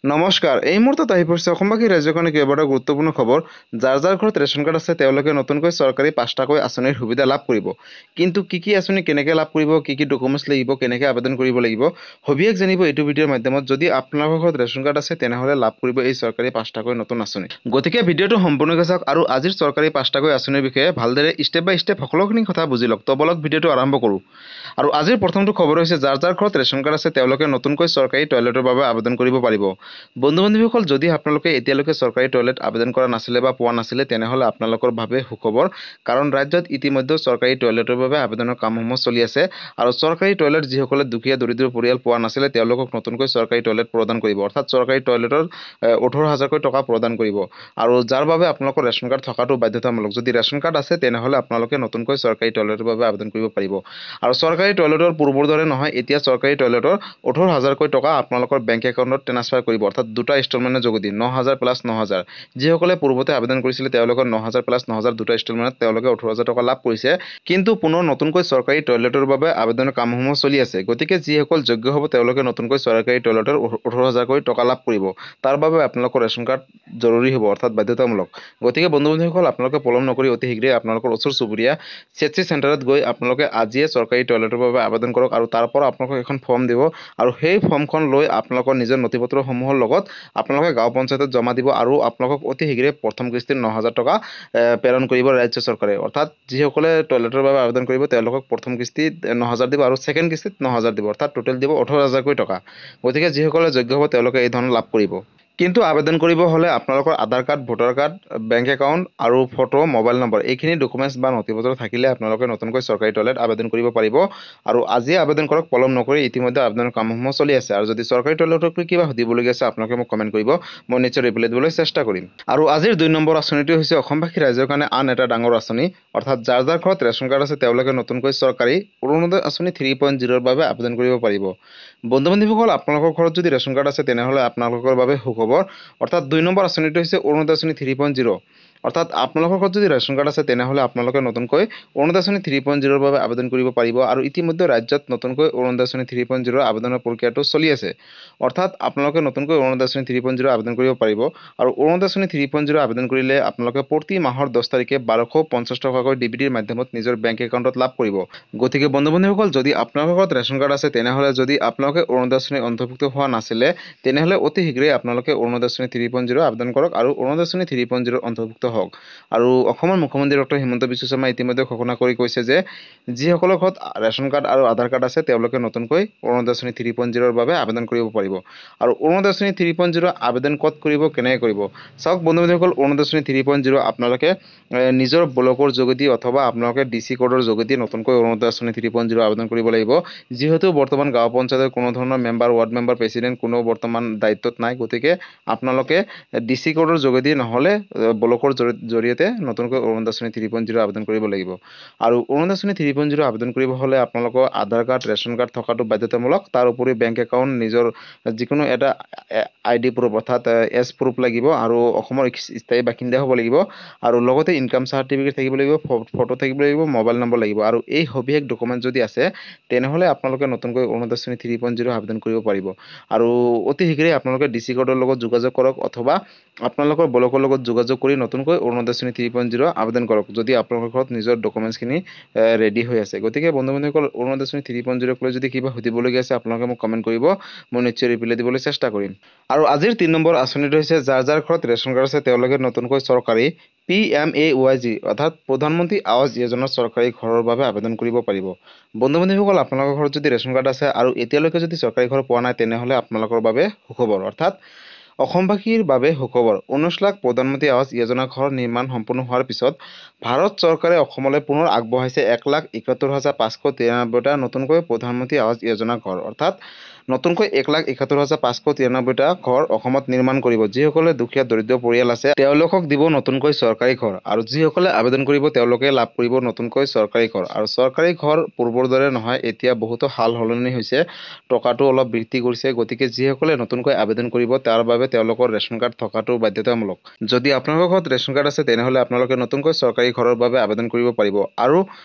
নমস্কাৰ এই মুহূৰ্তত আহি পৰিছে অসমবাসী ৰাজ্যখনে কেইবাটাও গুৰুত্বপূৰ্ণ খবৰ যাৰ ঘৰত ৰেচন কাৰ্ড আছে তেওঁলোকে নতুনকৈ চৰকাৰী 5টাকৈ আঁচনিৰ সুবিধা লাভ কৰিব কিন্তু কি আঁচনি কেনেকৈ লাভ কৰিব কি ডকুমেণ্টছ লাগিব কেনেকৈ আবেদন কৰিব লাগিব হবিয়েক জানিব এইটো ভিডিঅ'ৰ মাধ্যমত যদি আপোনালোকৰ ঘৰত ৰেচন কাৰ্ড আছে তেনেহলে লাভ কৰিব এই চৰকাৰী 5টাকৈ নতুন আঁচনি গতিকে ভিডিঅ'টো সম্পূৰ্ণকৈ চাওক আৰু আজিৰ চৰকাৰী 5টাকৈ আঁচনিৰ বিষয়ে ভালদৰে ষ্টেপ বাই ষ্টেপ সকলোখিনি কথা বুজি লওক তো বলক ভিডিঅ'টো আৰম্ভ কৰোঁ আৰু আজিৰ প্ৰথমটো খবৰ হৈছে যাৰ ঘৰত ৰেচন কাৰ্ড আছে তেওঁলোকে নতুনকৈ চৰকাৰী টয়লেটৰ বাবে আবেদন কৰিব পাৰিব বন্ধু-বান্ধৱীসকল যদি আপোনালোকে এতিয়ালৈকে চৰকাৰী টয়লেট আবেদন কৰা নাছিলে বা পোৱা নাছিলে তেনেহলে আপোনালোকৰ বাবে সুখবৰ কাৰণ ৰাজ্যত ইতিমধ্যে চৰকাৰী টয়লেটৰ বাবে আবেদনৰ কামসমূহ চলি আছে আৰু চৰকাৰী টয়লেট যিসকলে দুখীয়া দৰিদ্ৰ পৰিয়াল পোৱা নাছিলে তেওঁলোকক নতুনকৈ চৰকাৰী টয়লেট প্ৰদান কৰিব অৰ্থাৎ চৰকাৰী টয়লেটৰ 18000 টকা প্ৰদান কৰিব আৰু যাৰ বাবে আপোনালোকৰ ৰেচন কাৰ্ড থকাটো বাধ্যতামূলক যদি ৰেচন কাৰ্ড আছে তেনেহলে আপোনালোকে নতুনকৈ চৰকাৰী টয়লেটৰ বাবে আবেদন কৰিব পাৰিব আৰু চৰকাৰী টয়লেটৰ পূৰ্বৰ দৰে নহয় এতিয়া চৰকাৰী টয়লেটৰ 18000 টকা আপোনালোকৰ বেংক একাউণ্টত ট্ৰান্সফাৰ কৰিব অৰ্থাৎ দুটা ইনষ্টলমেণ্টৰ যোগেদি 9000 প্লাস 9000 যিসকলে পূৰ্বতে আবেদন কৰিছিলে তেওঁলোকৰ 9000 প্লাস 9000 দুটা ইনষ্টলমেণ্টত তেওঁলোকে 18000 টকা লাভ কৰিছে কিন্তু পুনৰ নতুনকৈ চৰকাৰী টয়লেটৰ বাবে আবেদনৰ কামসমূহ চলি আছে গতিকে যিসকল যোগ্য হ'ব তেওঁলোকে নতুনকৈ চৰকাৰী টয়লেটৰ 18000 টকা লাভ কৰিব তাৰ বাবে আপোনালোকৰ ৰেচন কাৰ্ড জৰুৰী হ'ব অৰ্থাৎ বাধ্যতামূলক গতিকে বন্ধু-বান্ধৱীসকল আপোনালোকে পলম নকৰি অতি শীঘ্ৰে আপোনালোকৰ ওচৰ চুবুৰীয়া CHC চেণ্টাৰত গৈ আপোনালোকে আজিয়ে চৰকাৰী টয়লেটৰ বাবে আবেদন কৰক আৰু তাৰ পৰা আপোনালোকক এখন ফৰ্ম দিব আৰু সেই ফৰ্মখন লৈ আপোনালোকৰ নিজৰ নথিপত্ৰসমূহৰ লগত আপোনালোকে গাঁও পঞ্চায়তত জমা দিব আৰু আপোনালোকক অতি শীঘ্ৰে প্ৰথম কিস্তিত 9000 টকা প্ৰেৰণ কৰিব ৰাজ্য চৰকাৰে অৰ্থাৎ যিসকলে টয়লেটৰ বাবে আবেদন কৰিব তেওঁলোকক প্ৰথম কিস্তিত 9000 দিব আৰু সেকেন্ড কিস্তিত 9000 দিব অৰ্থাৎ টোটেল দিব 18000 টকা গতিকে যিসকলে যোগ্য হ'ব তেওঁলোকে এই ধন লাভ কৰিব কিন্তু আবেদন কৰিব হলে আপোনালোকৰ Aadhaar card voter card bank account আৰু ফটো মোবাইল নম্বৰ এইখিনি ডকুমেণ্টছ বা নথিপত্ৰ থাকিলে আপোনালোকে নতুনকৈ চৰকাৰী টয়লেট আবেদন কৰিব পাৰিব আৰু আজি আবেদন কৰক পলম নকৰি ইতিমধ্যে আবেদনৰ কামসমূহ চলি আছে আৰু যদি চৰকাৰী টয়লেটৰ কিবা সুধিবলগীয়া আছে আপোনালোকে মোক কমেন্ট কৰিব মই নিশ্চয় ৰিপ্লাই দিবলৈ চেষ্টা কৰিম আৰু আজিৰ 2 নম্বৰ আঁচনিটো হৈছে অসমবাসী ৰাইজৰ কাৰণে আন এটা ডাঙৰ আঁচনি অৰ্থাৎ যাৰ ঘৰত ৰেচন কাৰ্ড আছে তেওঁলোকে নতুনকৈ চৰকাৰী অৰুণোদয় আঁচনি 3.0 ৰ বাবে আবেদন কৰিব পাৰিব বন্ধু-বান্ধৱীসকল আপোনালোকৰ ঘৰত যদি ৰেচন কাৰ্ড আছে তেনেহলে আপোনালোকৰ বাবে সুখবৰ অৰ্থাৎ 2 নম্বৰ আঁচনিটো হৈছে অৰুণোদয় আঁচনি 3.0 অৰ্থাৎ আপোনালোকৰ ঘৰত যদি ৰেচন কাৰ্ড আছে তেনেহলে আপোনালোকে নতুনকৈ অৰুণোদয় আঁচনি 3.0 ৰ বাবে আবেদন কৰিব পাৰিব আৰু ইতিমধ্যে ৰাজ্যত নতুনকৈ অৰুণোদয় আঁচনি 3.0 ৰ আবেদনৰ প্ৰক্ৰিয়াটো চলি আছে অৰ্থাৎ আপোনালোকে নতুনকৈ অৰুণোদয় আঁচনি 3.0 আবেদন কৰিব পাৰিব আৰু অৰুণোদয় আঁচনি 3.0 আবেদন কৰিলে আপোনালোকে প্ৰতি মাহৰ 10 তাৰিখে 1250 টকাকৈ ডিবিটিৰ মাধ্যমত নিজৰ বেংক একাউণ্টত লাভ কৰিব গতিকে বন্ধু-বান্ধৱীসকল যদি আপোনালোকৰ ঘৰত ৰেচন কাৰ্ড আছে তেনেহলে যদি আপোনালোকে অৰুণোদয় আঁচনি অন্তৰ্ভুক্ত হোৱা নাছিলে তেনেহলে অতি শীঘ্ৰে আপোনালোকে অৰুণোদয় আঁচনি 3.0 আবেদন কৰক আৰু অৰুণোদয় আঁচনি 3.0 অন্তৰ্ভুক্ত হওক আৰু অসমৰ মুখ্যমন্ত্ৰী ডক্টৰ হিমন্ত বিশ্ব শৰ্মা ইতিমধ্যে ঘোষণা কৰি কৈছে যে যিসকলৰ ঘৰত ৰেচন কাৰ্ড আৰু আধাৰ কাৰ্ড আছে তেওঁলোকে নতুনকৈ অৰুণোদয় আঁচনি 3.0 ৰ বাবে আবেদন কৰিব পাৰিব আৰু অৰুণোদয় আঁচনি 3.0 আবেদন ক'ত কৰিব কেনেকৈ কৰিব চাওক বন্ধু-বান্ধৱীসকল অৰুণোদয় আঁচনি 3.0 আপোনালোকে নিজৰ ব্লকৰ যোগেদি অথবা আপোনালোকে ডিসি কোডৰ যোগেদি নতুনকৈ অৰুণোদয় আঁচনি 3.0 আবেদন কৰিব লাগিব যেহেতু বৰ্তমান গাঁও পঞ্চায়তৰ কোনো ধৰণৰ মেম্বাৰ ওয়াৰ্ড মেম্বাৰ প্ৰেসিডেন্ট কোনো বৰ্তমান দায়িত্বত নাই গতিকে আপোনালোকে ডিসি কোডৰ যোগেদি নহলে ব্লকৰ জৰিয়তে নতুনকৈ অৰুণোদয় আঁচনি 3.0 আবেদন কৰিব লাগিব আৰু অৰুণোদয় আঁচনি 3.0 আবেদন কৰিব হলে আপোনালোকৰ আধাৰ কাৰ্ড ৰেচন কাৰ্ড থকাটো বাধ্যতামূলক তাৰ উপৰি বেংক একাউণ্ট নিজৰ যিকোনো এটা আইডি প্ৰুফ অৰ্থাৎ এছ প্ৰুফ লাগিব আৰু অসমৰ স্থায়ী বাসিন্দা হ'ব লাগিব আৰু লগতে ইনকাম সাৰ্টিফিকেট থাকিব লাগিব ফটো থাকিব লাগিব মোবাইল নম্বৰ লাগিব আৰু এই সবিশেষ ডকুমেণ্ট যদি আছে তেনেহলে আপোনালোকে নতুনকৈ অৰুণোদয় আঁচনি 3.0 আবেদন কৰিব পাৰিব আৰু অতি শীঘ্ৰে আপোনালোকে ডিসি কোডৰ লগত যোগাযোগ কৰক অথবা আপোনালোকৰ ব্লকৰ লগত যোগাযোগ কৰি নতুনকৈ অৰুণোদয় আঁচনি 3.0 আবেদন কৰক যদি আপোনালোকৰ ঘৰত নিজৰ ডকুমেণ্টছখিনি ৰেডি হৈ আছে গতিকে বন্ধু-বান্ধৱীসকল অৰুণোদয় আঁচনি 3.0 লৈ যদি কিবা সুধিবলগীয়া আছে আপোনালোকে মোক কমেন্ট কৰিব মই নিশ্চয় ৰিপ্লাই দিবলৈ চেষ্টা কৰিম আৰু আজিৰ 3 নম্বৰ আঁচনিটো হৈছে যাৰ ঘৰত ৰেচন কাৰ্ড আছে তেওঁলোকে নতুনকৈ চৰকাৰী PMAYG অৰ্থাৎ প্ৰধানমন্ত্ৰী আৱাস যোজনাৰ চৰকাৰী ঘৰৰ বাবে আবেদন কৰিব পাৰিব বন্ধু-বান্ধৱীসকল আপোনালোকৰ ঘৰত যদি ৰেচন কাৰ্ড আছে আৰু এতিয়ালৈকে যদি চৰকাৰী ঘৰ পোৱা নাই তেনেহলে আপোনালোকৰ বাবে সুখবৰ অৰ্থাৎ অসমবাসীৰ বাবে সুখবৰ 19 লাখ প্ৰধানমন্ত্ৰী আৱাস যোজনা ঘৰ নিৰ্মাণ সম্পূৰ্ণ হোৱাৰ পিছত ভাৰত চৰকাৰে অসমলৈ পুনৰ আগবঢ়াইছে 1,71,593টা নতুনকৈ প্ৰধানমন্ত্ৰী আৱাস যোজনা ঘৰ অৰ্থাৎ নতুনকৈ 1,71,593টা ঘৰ অসমত নিৰ্মাণ কৰিব যিসকলে দুখীয়া দৰিদ্ৰ পৰিয়াল আছে তেওঁলোকক দিব নতুনকৈ চৰকাৰী ঘৰ আৰু যিসকলে আবেদন কৰিব তেওঁলোকে লাভ কৰিব নতুনকৈ চৰকাৰী ঘৰ আৰু চৰকাৰী ঘৰ পূৰ্বৰ দৰে নহয় এতিয়া বহুতো হাল সলনি হৈছে টকাটো অলপ বৃদ্ধি কৰিছে গতিকে যিসকলে নতুনকৈ আবেদন কৰিব তাৰ বাবে তেওঁলোকৰ ৰেচন কাৰ্ড থকাটো বাধ্যতামূলক যদি আপোনালোকৰ ঘৰত ৰেচন কাৰ্ড আছে তেনেহলে আপোনালোকে নতুনকৈ চৰকাৰী ঘৰৰ বাবে আবেদন কৰিব পাৰিব আৰু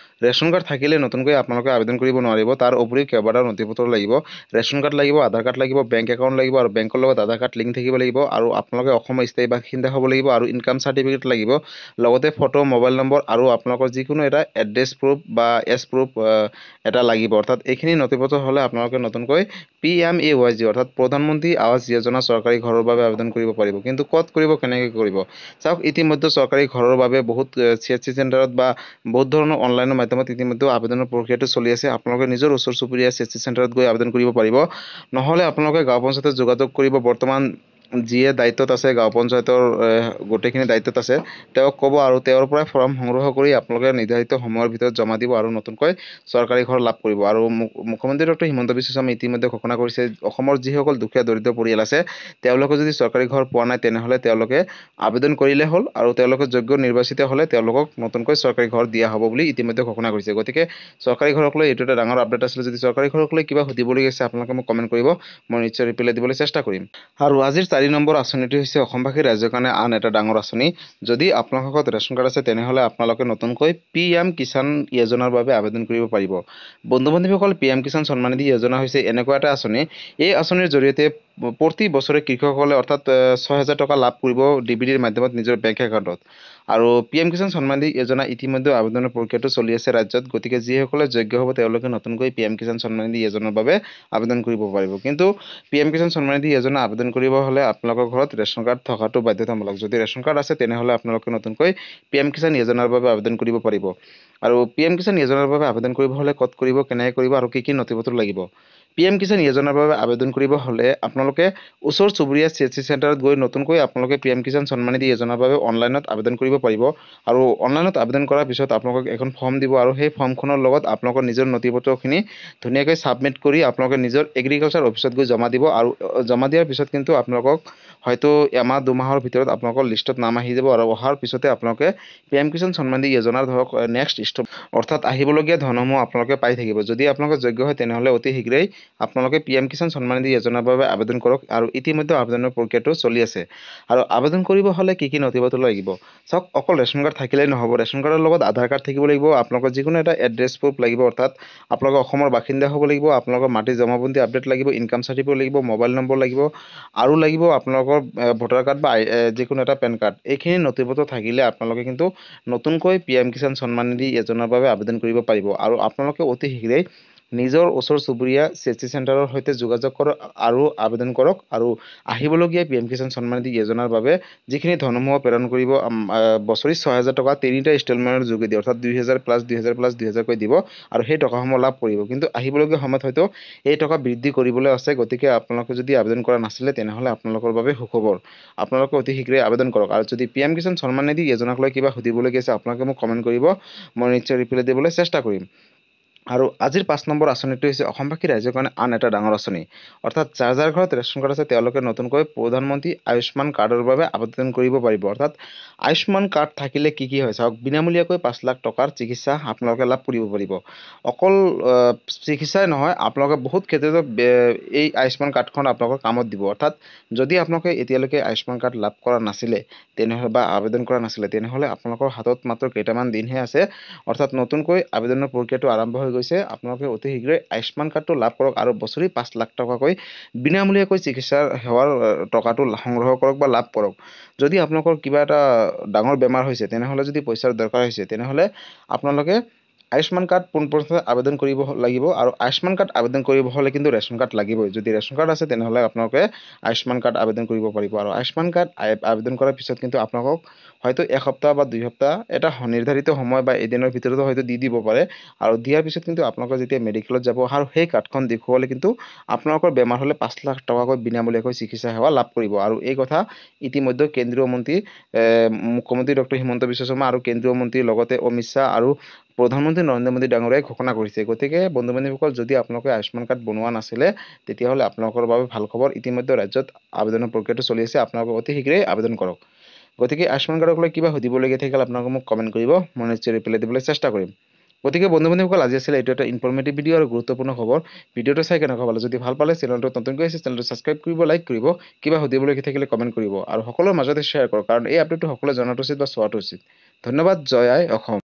ৰেচন কাৰ্ড থাকিলে নতুনকৈ আপোনালোকে আবেদন কৰিব নোৱাৰিব তাৰ উপৰি কেইবাটাও নথিপত্ৰ লাগিব ৰেচন কাৰ্ড কাৰ্ড লাগিব, আধাৰ কাৰ্ড লাগিব, বেংক একাউণ্ট লাগিব আৰু বেংকৰ লগত আধাৰ কাৰ্ড লিংক থাকিব লাগিব আৰু আপোনালোকে অসমৰ স্থায়ী বাসিন্দা হ'ব লাগিব আৰু ইনকাম চাৰ্টিফিকেট লাগিব, লগতে ফটো, মোবাইল নম্বৰ আৰু আপোনালোকৰ যিকোনো এটা এড্ৰেছ প্ৰুফ বা এজ প্ৰুফ এটা লাগিব। অৰ্থাৎ এইখিনি নথিপত্ৰ হ'লে আপোনালোকে নতুনকৈ PMAYG অৰ্থাৎ প্ৰধানমন্ত্ৰী আৱাস যোজনা চৰকাৰী ঘৰৰ বাবে আবেদন কৰিব পাৰিব। কিন্তু ক'ত কৰিব, কেনেকৈ কৰিব? চাওক, ইতিমধ্যে চৰকাৰী ঘৰৰ বাবে বহুত CHC চেণ্টাৰত বা বহুত ধৰণৰ অনলাইনৰ মাধ্যমত ইতিমধ্যে আবেদনৰ প্ৰক্ৰিয়াটো চলি আছে। আপোনালোকে নিজৰ ওচৰ চুবুৰীয়া CHC চেণ্টাৰত গৈ আবেদন কৰিব পাৰিব। নহ'লে আপোনালোকে গাঁও পঞ্চায়তত যোগাযোগ কৰিব। বৰ্তমান যিয়ে দায়িত্বত আছে, গাঁও পঞ্চায়তৰ গোটেইখিনি দায়িত্বত আছে, তেওঁক ক'ব আৰু তেওঁৰ পৰাই ফৰ্ম সংগ্ৰহ কৰি আপোনালোকে নিৰ্ধাৰিত সময়ৰ ভিতৰত জমা দিব আৰু নতুনকৈ চৰকাৰী ঘৰ লাভ কৰিব। আৰু মুখ্যমন্ত্ৰী ডক্টৰ হিমন্ত বিশ্ব শৰ্মাই ইতিমধ্যে ঘোষণা কৰিছে, অসমৰ যিসকল দুখীয়া দৰিদ্ৰ পৰিয়াল আছে তেওঁলোকে যদি চৰকাৰী ঘৰ পোৱা নাই তেনেহ'লে তেওঁলোকে আবেদন কৰিলে হ'ল আৰু তেওঁলোকে যোগ্য নিৰ্বাচিত হ'লে তেওঁলোকক নতুনকৈ চৰকাৰী ঘৰ দিয়া হ'ব বুলি ইতিমধ্যে ঘোষণা কৰিছে। গতিকে চৰকাৰী ঘৰক লৈ এইটো এটা ডাঙৰ আপডেট আছিলে। যদি চৰকাৰী ঘৰক লৈ কিবা সুধিবলগীয়া আছে আপোনালোকে মোক কমেণ্ট কৰিব, মই নিশ্চয় ৰিপ্লাই দিবলৈ চেষ্টা কৰিম। আৰু আজিৰ 4 নম্বৰ আঁচনিটো হৈছে অসমবাসী ৰাইজৰ কাৰণে আন এটা ডাঙৰ আঁচনি। যদি আপোনালোকৰ ৰেচন কাৰ্ড আছে তেনেহ'লে আপোনালোকে নতুনকৈ PM কিষাণ যোজনাৰ বাবে আবেদন কৰিব পাৰিব। বন্ধু বান্ধৱীসকল, PM কিষাণ সন্মান নিধি যোজনা হৈছে এনেকুৱা এটা আঁচনি, এই আঁচনিৰ জৰিয়তে প্ৰতি বছৰে কৃষকসকলে অৰ্থাৎ 6,000 টকা লাভ কৰিব DBTৰ মাধ্যমত নিজৰ বেংক একাউণ্টত। আৰু PM কিষাণ সন্মান নিধি যোজনা ইতিমধ্যে আবেদনৰ প্ৰক্ৰিয়াটো চলি আছে ৰাজ্যত। গতিকে যিসকলে যোগ্য হ'ব তেওঁলোকে নতুনকৈ PM কিষাণ সন্মান নিধি যোজনাৰ বাবে আবেদন কৰিব পাৰিব। কিন্তু PM কিষাণ সন্মান নিধি যোজনা আবেদন কৰিব হ'লে আপোনালোকৰ ঘৰত ৰেচন কাৰ্ড থকাটো বাধ্যতামূলক। যদি ৰেচন কাৰ্ড আছে তেনেহ'লে আপোনালোকে নতুনকৈ PM কিষাণ যোজনাৰ বাবে আবেদন কৰিব পাৰিব। আৰু PM কিষাণ যোজনাৰ বাবে আবেদন কৰিব হ'লে ক'ত কৰিব, কেনেকৈ কৰিব আৰু কি নথিপত্ৰ লাগিব? PM কিষাণ যোজনাৰ বাবে আবেদন কৰিব হ'লে আপোনালোকে ওচৰ চুবুৰীয়া CHC চেণ্টাৰত গৈ নতুনকৈ আপোনালোকে PM কিষাণ সন্মান নিধি যোজনাৰ বাবে অনলাইনত আবেদন কৰিব পাৰিব। আৰু অনলাইনত আবেদন কৰাৰ পিছত আপোনালোকক এখন ফৰ্ম দিব আৰু সেই ফৰ্মখনৰ লগত আপোনালোকৰ নিজৰ নথিপত্ৰখিনি ধুনীয়াকৈ ছাবমিট কৰি আপোনালোকে নিজৰ এগ্ৰিকালচাৰ অফিচত গৈ জমা দিব। আৰু জমা দিয়াৰ পিছত কিন্তু আপোনালোকক হয়তো এমাহ 2 মাহৰ ভিতৰত আপোনালোকৰ লিষ্টত নাম আহি যাব আৰু অহাৰ পিছতে আপোনালোকে PM কিষাণ সন্মান নিধি যোজনাৰ ধৰক নেক্সট ষ্টপ অৰ্থাৎ আহিবলগীয়া ধনসমূহ আপোনালোকে পাই থাকিব। যদি আপোনালোকে যোগ্য হয় তেনেহ'লে অতি শীঘ্ৰেই আপোনালোকে PM কিষাণ সন্মান নিধি যোজনাৰ বাবে আবেদন কৰক। আৰু ইতিমধ্যে আবেদনৰ প্ৰক্ৰিয়াটো চলি আছে। আৰু আবেদন কৰিব হ'লে কি নথিপত্ৰ লাগিব? চাওক, অকল ৰেচন কাৰ্ড থাকিলেই নহ'ব। ৰেচন কাৰ্ডৰ লগত আধাৰ কাৰ্ড থাকিব লাগিব, আপোনালোকৰ যিকোনো এটা এড্ৰেছ প্ৰুফ লাগিব, অৰ্থাৎ আপোনালোকে অসমৰ বাসিন্দা হ'ব লাগিব, আপোনালোকৰ মাটিৰ জমাবন্দী আপডেট লাগিব, ইনকাম চাৰ্টিফিকেট লাগিব, মোবাইল নম্বৰ লাগিব আৰু লাগিব আপোনালোকৰ ভোটাৰ কাৰ্ড বা যিকোনো এটা পেন কাৰ্ড। এইখিনি নথিপত্ৰ থাকিলে আপোনালোকে কিন্তু নতুনকৈ PM কিষাণ সন্মান নিধি যোজনাৰ বাবে আবেদন কৰিব পাৰিব। আৰু আপোনালোকে অতি শীঘ্ৰেই নিজৰ ওচৰ চুবুৰীয়া CHC চেণ্টাৰৰ সৈতে যোগাযোগ কৰক আৰু আবেদন কৰক। আৰু আহিবলগীয়া PM কিষাণ সন্মান নিধি যোজনাৰ বাবে যিখিনি ধনসমূহ প্ৰেৰণ কৰিব, বছৰি 6,000 টকা 3টা ইনষ্টলমেণ্টৰ যোগেদি অৰ্থাৎ 2,000 প্লাছ 2,000 প্লাছ 2,000 কৈ দিব আৰু সেই টকাসমূহ লাভ কৰিব। কিন্তু আহিবলগীয়া সময়ত হয়তো এই টকা বৃদ্ধি কৰিবলৈ আছে। গতিকে আপোনালোকে যদি আবেদন কৰা নাছিলে তেনেহ'লে আপোনালোকৰ বাবে সুখবৰ। আপোনালোকে অতি শীঘ্ৰেই আবেদন কৰক। আৰু যদি PM কিষাণ সন্মান নিধি যোজনাক লৈ কিবা সুধিবলগীয়া আছে আপোনালোকে মোক কমেণ্ট কৰিব, মই নিশ্চয় ৰিপ্লাই দিবলৈ চেষ্টা কৰিম। আৰু আজিৰ 5 নম্বৰ আঁচনিটো হৈছে অসমবাসী ৰাইজৰ কাৰণে আন এটা ডাঙৰ আঁচনি। অৰ্থাৎ যাৰ ঘৰত ৰেচন কাৰ্ড আছে তেওঁলোকে নতুনকৈ প্ৰধানমন্ত্ৰী আয়ুষ্মান কাৰ্ডৰ বাবে আবেদন কৰিব পাৰিব। অৰ্থাৎ আয়ুষ্মান কাৰ্ড থাকিলে কি হয় চাওক, বিনামূলীয়াকৈ 5 লাখ টকাৰ চিকিৎসা আপোনালোকে লাভ কৰিব পাৰিব। অকল চিকিৎসাই নহয়, আপোনালোকে বহুত ক্ষেত্ৰত এই আয়ুষ্মান কাৰ্ডখন আপোনালোকৰ কামত দিব। অৰ্থাৎ যদি আপোনালোকে এতিয়ালৈকে আয়ুষ্মান কাৰ্ড লাভ কৰা নাছিলে তেনেহ'লে বা আবেদন কৰা নাছিলে তেনেহ'লে আপোনালোকৰ হাতত মাত্ৰ কেইটামান দিনহে আছে। অৰ্থাৎ নতুনকৈ আবেদনৰ প্ৰক্ৰিয়াটো আৰম্ভ হৈ গৈছে। আপোনালোকে অতি শীঘ্ৰেই আয়ুষ্মান কাৰ্ডটো লাভ কৰক আৰু বছৰি 5 লাখ টকাকৈ বিনামূলীয়াকৈ চিকিৎসাৰ সেৱাৰ টকাটো সংগ্ৰহ কৰক বা লাভ কৰক। যদি আপোনালোকৰ কিবা এটা ডাঙৰ বেমাৰ হৈছে তেনেহ'লে যদি পইচাৰ দৰকাৰ হৈছে তেনেহ'লে আপোনালোকে আয়ুষ্মান কাৰ্ড পোনপথে আবেদন কৰিব লাগিব। আৰু আয়ুষ্মান কাৰ্ড আবেদন কৰিব হ'লে কিন্তু ৰেচন কাৰ্ড লাগিবই। যদি ৰেচন কাৰ্ড আছে তেনেহ'লে আপোনালোকে আয়ুষ্মান কাৰ্ড আবেদন কৰিব পাৰিব। আৰু আয়ুষ্মান কাৰ্ড আবেদন কৰাৰ পিছত কিন্তু আপোনালোকক হয়তো 1 সপ্তাহ বা 2 সপ্তাহ এটা নিৰ্ধাৰিত সময় বা এদিনৰ ভিতৰতো হয়তো দি দিব পাৰে। আৰু দিয়াৰ পিছত কিন্তু আপোনালোকে যেতিয়া মেডিকেলত যাব আৰু সেই কাৰ্ডখন দেখুৱালে কিন্তু আপোনালোকৰ বেমাৰ হ'লে 5 লাখ টকাকৈ বিনামূলীয়াকৈ চিকিৎসা সেৱা লাভ কৰিব। আৰু এই কথা ইতিমধ্যে কেন্দ্ৰীয় মন্ত্ৰী মুখ্যমন্ত্ৰী ডক্টৰ হিমন্ত বিশ্ব শৰ্মা আৰু কেন্দ্ৰীয় মন্ত্ৰীৰ লগতে অমিত শ্বাহ আৰু প্ৰধানমন্ত্ৰী নৰেন্দ্ৰ মোদী ডাঙৰীয়াই ঘোষণা কৰিছে। গতিকে বন্ধু বান্ধৱীসকল, যদি আপোনালোকে আয়ুষ্মান কাৰ্ড বনোৱা নাছিলে তেতিয়াহ'লে আপোনালোকৰ বাবে ভাল খবৰ। ইতিমধ্যে ৰাজ্যত আবেদনৰ প্ৰক্ৰিয়াটো চলি আছে। আপোনালোকে অতি শীঘ্ৰেই আবেদন কৰক। গতিকে আয়ুষ্মান কাৰ্ডক লৈ কিবা সুধিবলগীয়া থাকিলে আপোনালোকে মোক কমেণ্ট কৰিব, মই নিশ্চয় ৰিপ্লাই দিবলৈ চেষ্টা কৰিম। গতিকে বন্ধু বান্ধৱীসকল, আজি আছিলে এইটো এটা ইনফৰ্মেটিভ ভিডিঅ' আৰু গুৰুত্বপূৰ্ণ খবৰ। ভিডিঅ'টো চাই কেনেকুৱা পালে? যদি ভাল পালে চেনেলটো নতুনকৈ আছে চেনেলটো ছাবস্ক্ৰাইব কৰিব, লাইক কৰিব, কিবা সুধিবলগীয়া থাকিলে কমেণ্ট কৰিব আৰু সকলোৰে মাজতে শ্বেয়াৰ কৰক, কাৰণ এই আপডেটটো সকলোৱে জনাটো উচিত বা চোৱাটো উচিত। ধন্যবাদ। জয় আই অসম।